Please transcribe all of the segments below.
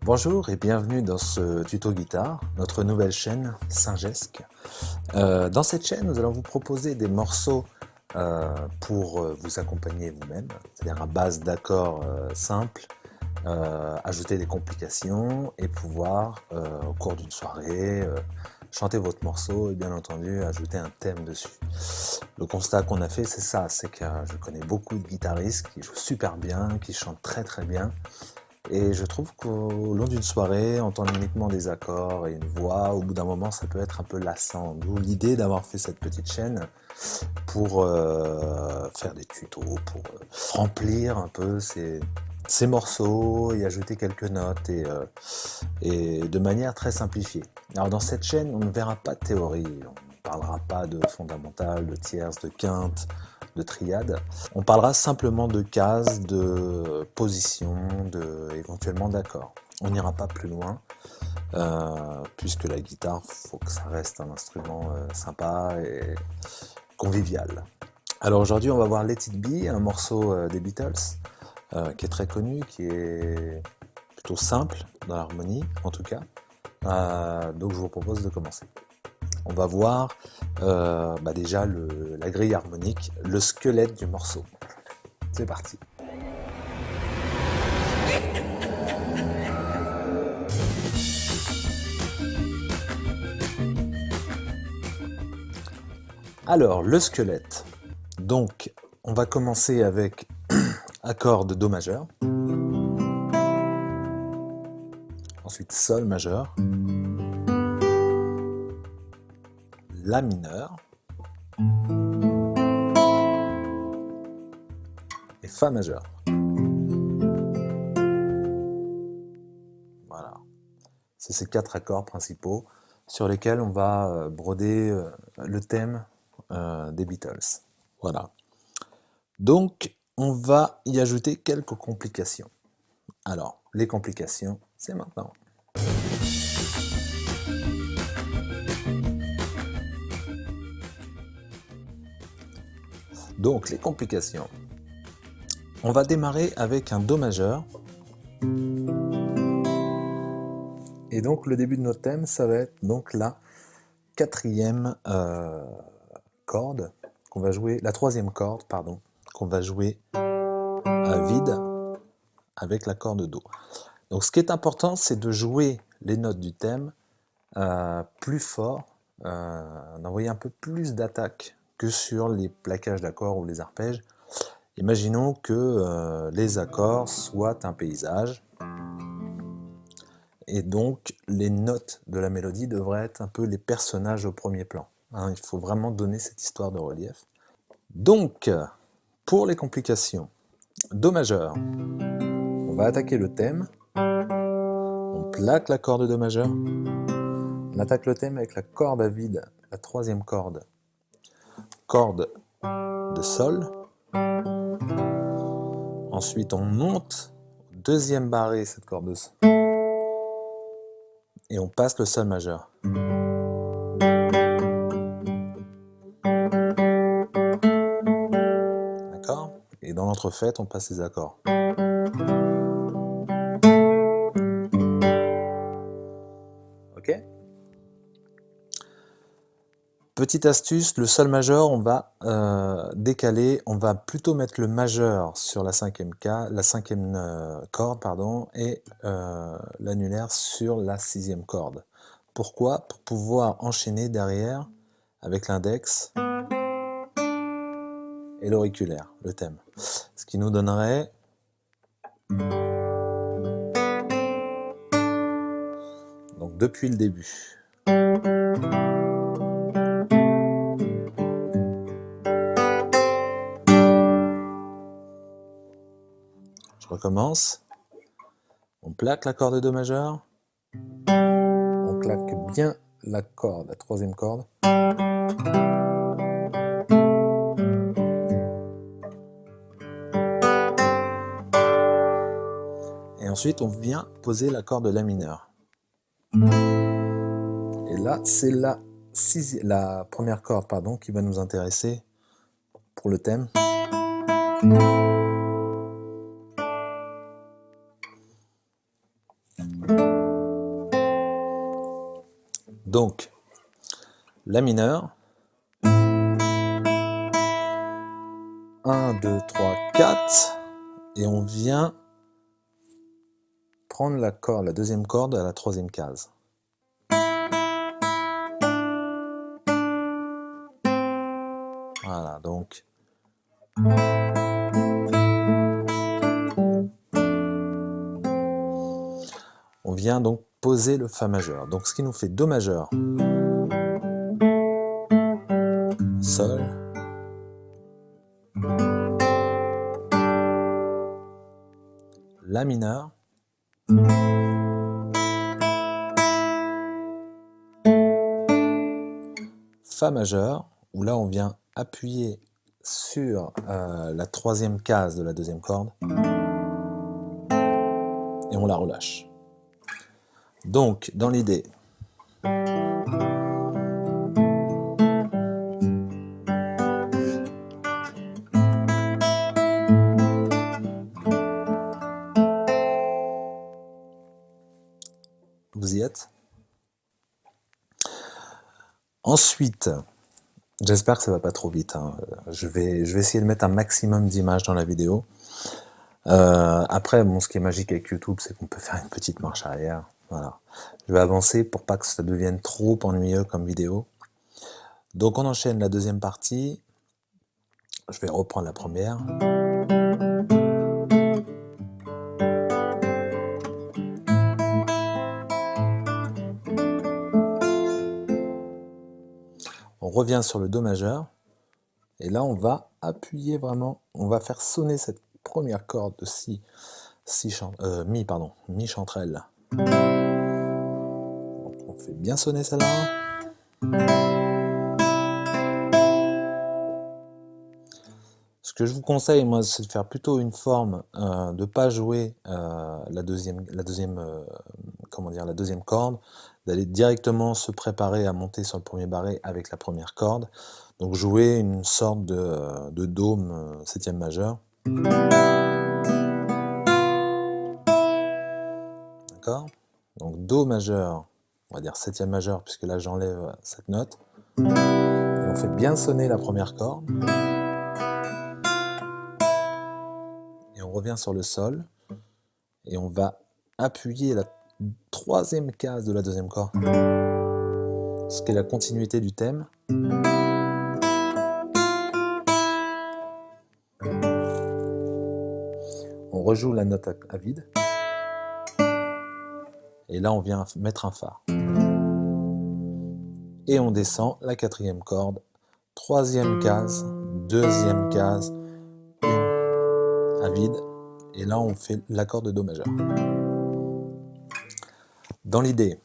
Bonjour et bienvenue dans ce tuto guitare, notre nouvelle chaîne Saint-Gesque. Dans cette chaîne, nous allons vous proposer des morceaux pour vous accompagner vous-même, c'est-à-dire à base d'accords simples, ajouter des complications et pouvoir, au cours d'une soirée, chanter votre morceau et bien entendu ajouter un thème dessus. Le constat qu'on a fait, c'est ça, c'est que je connais beaucoup de guitaristes qui jouent super bien, qui chantent très bien. Et je trouve qu'au long d'une soirée, entendre uniquement des accords et une voix, au bout d'un moment, ça peut être un peu lassant. D'où l'idée d'avoir fait cette petite chaîne pour faire des tutos, pour remplir un peu ces morceaux et ajouter quelques notes et de manière très simplifiée. Alors dans cette chaîne, on ne verra pas de théorie, on ne parlera pas de fondamentales, de tierces, de quintes, de triades. On parlera simplement de cases, de positions, éventuellement d'accords. On n'ira pas plus loin, puisque la guitare, il faut que ça reste un instrument sympa et convivial. Alors aujourd'hui, on va voir Let It Be, un morceau des Beatles, qui est très connu, qui est plutôt simple dans l'harmonie, en tout cas. Donc je vous propose de commencer. On va voir déjà la grille harmonique, le squelette du morceau. C'est parti. Alors, le squelette. Donc, on va commencer avec accord de Do majeur. Ensuite, Sol majeur. La mineur. Et Fa majeur. Voilà. C'est ces quatre accords principaux sur lesquels on va broder le thème des Beatles. Voilà. Donc, on va y ajouter quelques complications. Alors, les complications, c'est maintenant. Donc, les complications. On va démarrer avec un Do majeur. Et donc, le début de notre thème, ça va être donc la quatrième corde qu'on va jouer, la troisième corde, pardon, qu'on va jouer à vide avec la corde Do. Donc, ce qui est important, c'est de jouer les notes du thème plus fort, d'envoyer un peu plus d'attaque que sur les plaquages d'accords ou les arpèges. Imaginons que les accords soient un paysage, et donc les notes de la mélodie devraient être un peu les personnages au premier plan. Hein, il faut vraiment donner cette histoire de relief. Donc, pour les complications, Do majeur, on va attaquer le thème, on plaque la corde de Do majeur, on attaque le thème avec la corde à vide, la troisième corde de Sol. Ensuite, on monte au deuxième barré cette corde de Sol et on passe le Sol majeur. D'accord? Et dans l'entrefaite, on passe les accords. Ok? Petite astuce, le Sol majeur, on va décaler, on va plutôt mettre le majeur sur la cinquième corde, pardon, et l'annulaire sur la sixième corde. Pourquoi? Pour pouvoir enchaîner derrière avec l'index et l'auriculaire, le thème. Ce qui nous donnerait donc depuis le début. Je recommence. On plaque la corde de Do majeur. On claque bien la corde, la troisième corde. Et ensuite, on vient poser la corde de La mineur. Et là, c'est la première corde pardon, qui va nous intéresser pour le thème. Donc, La mineur, 1, 2, 3, 4, et on vient prendre la deuxième corde à la troisième case. Voilà, donc on vient donc poser le Fa majeur. Donc ce qui nous fait Do majeur, Sol, La mineur, Fa majeur, où là on vient appuyer sur la troisième case de la deuxième corde et on la relâche. Donc dans l'idée, vous y êtes? Ensuite, j'espère que ça va pas trop vite, hein. Je vais essayer de mettre un maximum d'images dans la vidéo. Après, bon, ce qui est magique avec YouTube, c'est qu'on peut faire une petite marche arrière. Voilà. Je vais avancer pour pas que ça devienne trop ennuyeux comme vidéo. Donc on enchaîne la deuxième partie. Je vais reprendre la première. On revient sur le Do majeur. Et là, on va appuyer vraiment, on va faire sonner cette première corde de mi chanterelle. Donc, on fait bien sonner celle-là. Ce que je vous conseille, moi, c'est de faire plutôt une forme de ne pas jouer la deuxième corde, d'aller directement se préparer à monter sur le premier barré avec la première corde. Donc jouer une sorte de dôme septième majeur. D'accord? Donc Do majeur, on va dire septième majeur, puisque là j'enlève cette note. Et on fait bien sonner la première corde. Et on revient sur le Sol. Et on va appuyer la troisième case de la deuxième corde, ce qui est la continuité du thème. On rejoue la note à vide. Et là, on vient mettre un Fa. Et on descend la quatrième corde, troisième case, deuxième case, à vide. Et là, on fait l'accord de Do majeur. Dans l'idée,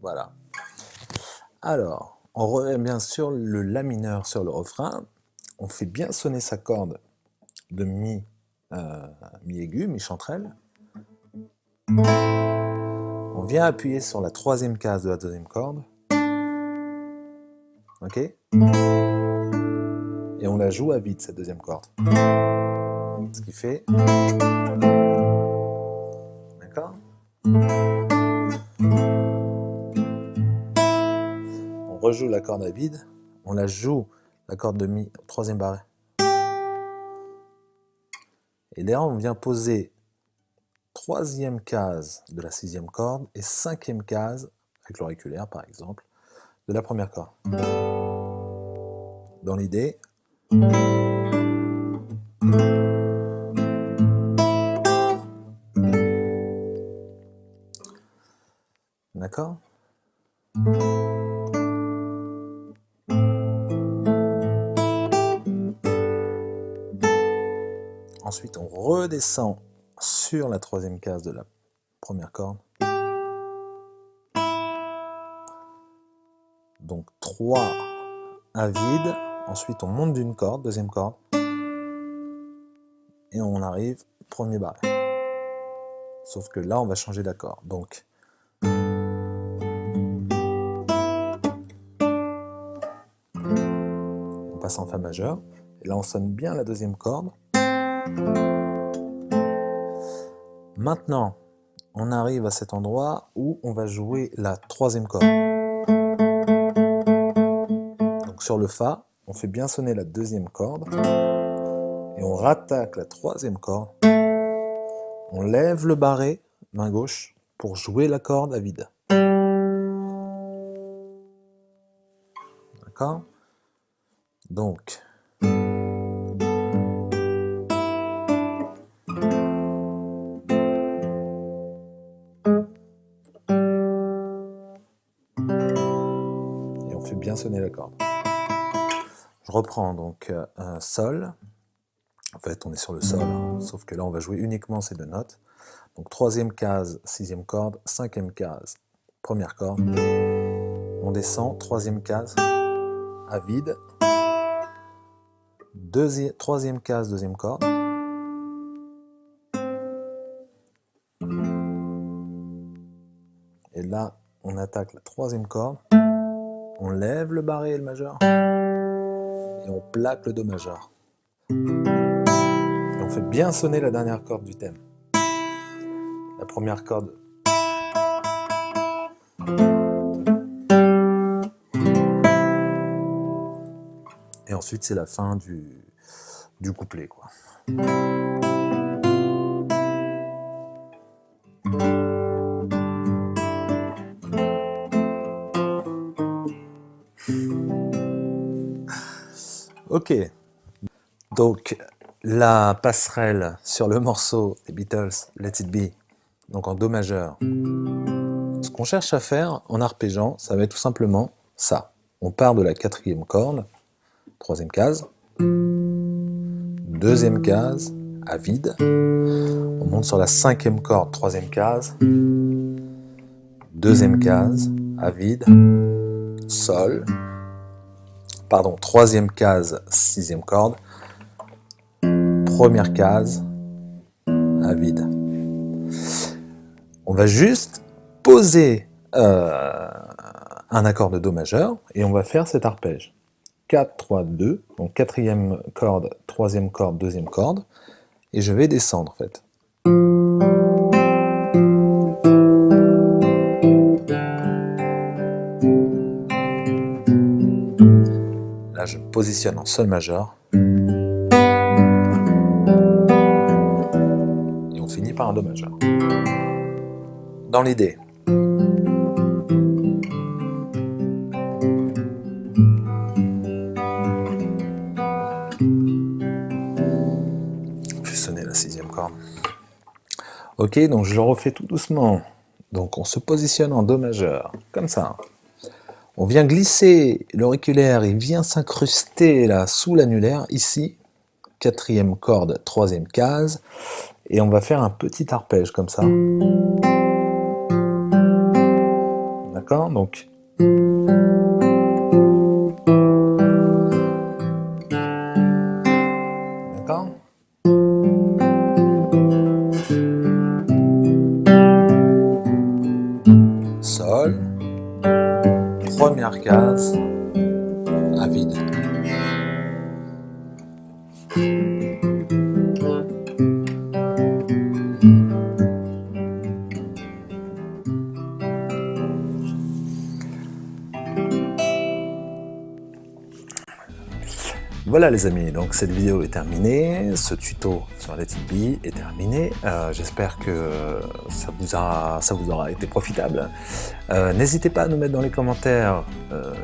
voilà. Alors, on revient bien sur le La mineur sur le refrain. On fait bien sonner sa corde de mi aigu, mi chanterelle. On vient appuyer sur la troisième case de la deuxième corde. Ok? Et on la joue à vide, cette deuxième corde. Ce qui fait... D'accord? On rejoue la corde à vide. On la joue, la corde de mi, au troisième barré. Et derrière, on vient poser troisième case de la sixième corde et cinquième case, avec l'auriculaire par exemple, de la première corde. Dans l'idée, d'accord? Ensuite, on redescend sur la troisième case de la première corde. Donc 3 à vide. Ensuite, on monte d'une corde, deuxième corde. Et on arrive, premier barré. Sauf que là, on va changer d'accord. Donc, passe en Fa majeur. Et là, on sonne bien la deuxième corde. Maintenant, on arrive à cet endroit où on va jouer la troisième corde. Donc sur le Fa, on fait bien sonner la deuxième corde. Et on rattaque la troisième corde. On lève le barré, main gauche, pour jouer la corde à vide. D'accord? Donc, et on fait bien sonner la corde. Je reprends donc un Sol. En fait, on est sur le Sol, hein, sauf que là, on va jouer uniquement ces deux notes. Donc, troisième case, sixième corde, cinquième case, première corde. On descend, troisième case, à vide. Troisième case, deuxième corde. Et là, on attaque la troisième corde. On lève le barré et le majeur. Et on plaque le Do majeur. Et on fait bien sonner la dernière corde du thème. La première corde. Et ensuite, c'est la fin du couplet, quoi. Ok. Donc, la passerelle sur le morceau des Beatles, Let It Be, donc en Do majeur. Ce qu'on cherche à faire en arpégeant, ça va être tout simplement ça. On part de la quatrième corde, troisième case, deuxième case, à vide. On monte sur la cinquième corde, troisième case, deuxième case, à vide, Sol, pardon, troisième case, sixième corde, première case, à vide. On va juste poser un accord de Do majeur et on va faire cet arpège. 4, 3, 2, donc quatrième corde, troisième corde, deuxième corde, et je vais descendre en fait. Là, je me positionne en Sol majeur. Et on finit par un Do majeur. Dans l'idée. On fait sonner la sixième corde. Ok, donc je le refais tout doucement. Donc on se positionne en Do majeur, comme ça. On vient glisser l'auriculaire, il vient s'incruster là sous l'annulaire, ici, quatrième corde, troisième case, et on va faire un petit arpège comme ça. D'accord? Donc. D'accord? Sol. Première case, à vide. Voilà les amis, donc cette vidéo est terminée, ce tuto sur Let It Be est terminé, j'espère que ça vous aura été profitable. N'hésitez pas à nous mettre dans les commentaires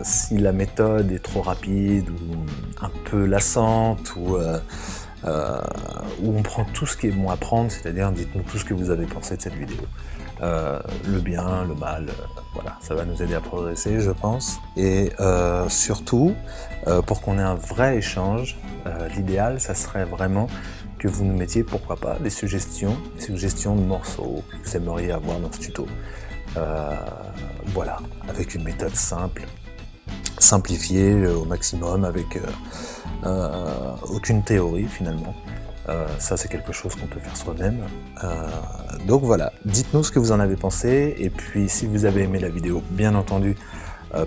si la méthode est trop rapide ou un peu lassante ou on prend tout ce qui est bon à prendre, c'est-à-dire dites-nous tout ce que vous avez pensé de cette vidéo. Le bien, le mal, voilà, ça va nous aider à progresser, je pense. Et surtout, pour qu'on ait un vrai échange, l'idéal, ça serait vraiment que vous nous mettiez, pourquoi pas, des suggestions de morceaux que vous aimeriez avoir dans ce tuto. Voilà, avec une méthode simple, simplifiée au maximum, avec aucune théorie finalement. Ça c'est quelque chose qu'on peut faire soi-même. Donc voilà, dites-nous ce que vous en avez pensé, et puis si vous avez aimé la vidéo, bien entendu,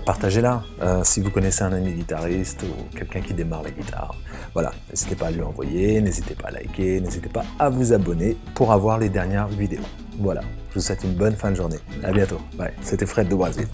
partagez-la. Si vous connaissez un ami guitariste ou quelqu'un qui démarre la guitare, voilà, n'hésitez pas à lui envoyer, n'hésitez pas à liker, n'hésitez pas à vous abonner pour avoir les dernières vidéos. Voilà, je vous souhaite une bonne fin de journée. À bientôt. Ouais, c'était Fred de Brésil.